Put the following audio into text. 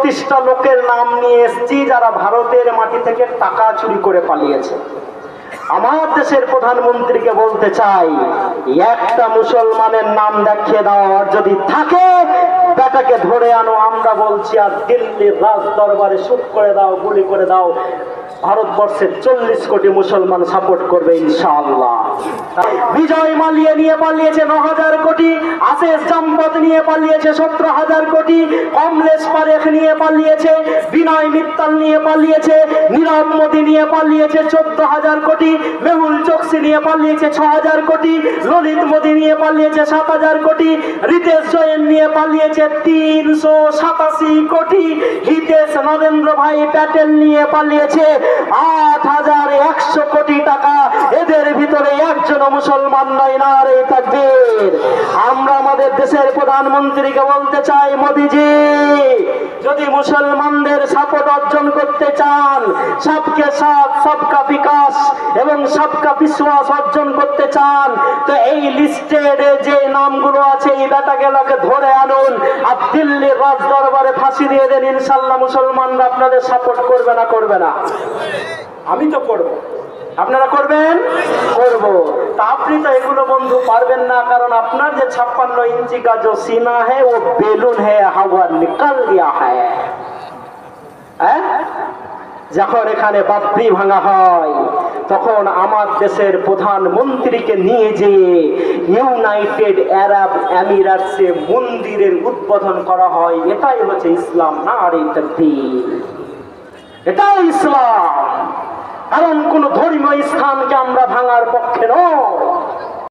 36টা লোকের নাম নিয়ে এসেছি যারা ভারতের মাটি থেকে টাকা চুরি করে পালিয়েছে। আমার দেশের প্রধানমন্ত্রীকে বলতে চাই, একটা মুসলমানের নাম দেখিয়ে দাও, আর যদি থাকে বেটাকে ধরে আনো। আমরা বলছি আর দিল্লির রাজ দরবারে শুট করে দাও, গুলি করে দাও, ভারতবর্ষের 40 কোটি মুসলমান সাপোর্ট করবে ইনশাআল্লাহ। বিজয় মালিয়া নিয়ে পালিয়েছে 9,000 কোটি, আশিস জামপত নিয়ে পালিয়েছে 17,000 কোটি, কমলেশ পারেখ নিয়ে পালিয়েছে, বিনয় মিত্তাল নিয়ে পালিয়েছে, নীরব মোদী নিয়ে পালিয়েছে 14,000 কোটি, মেহুল চোকসি নিয়ে পালিয়েছে 6,000 কোটি, ললিত মোদী নিয়ে পালিয়েছে 7,000 কোটি, রিতেশ জৈন নিয়ে পালিয়েছে 387 কোটি, হিতেশ নরেন্দ্র ভাই প্যাটেল নিয়ে পালিয়েছে 8,100 কোটি টাকা। এদের ভিতরে একজন মুসলমান নয়। নারে তাকবীর। আমরা আমাদের দেশের প্রধানমন্ত্রীকে বলতে চাই, মোদিজি যদি মুসলমানদের সাপোর্ট অর্জন করতে চান, সবকে সাথ সবকা বিকাশ এবং সবকা বিশ্বাস অর্জন করতে চান, তো এই লিস্টের যে নামগুলো আছে এই বেটাগুলোকে ধরে আনুন আর দিল্লির রাজ দরবারে ফাঁসি দিয়ে দেন। ইনশাল্লাহ মুসলমানরা আপনাদের সাপোর্ট করবে না? করবে না? আমি তো করব, আপনারা করবেন? করব। তা আপনি তো এগুলো বন্ধু পারবেন না, কারণ আপনার যে 56 ইঞ্চি का जो सीना है वो बेलून है, हवा निकल गया है। যখন এখানে বাবরি ভাঙা হয় তখন আমার দেশের প্রধানমন্ত্রীকে নিয়ে যেয়ে ইউনাইটেড আরব আমিরাটসে মন্দিরের উদ্বোধন করা হয়। এটাই হচ্ছে ইসলাম। নারে তাকবীর। এটাই ইসলাম। কারণ কোন ধর্মীয় স্থানকে আমরা ভাঙার পক্ষে নয়।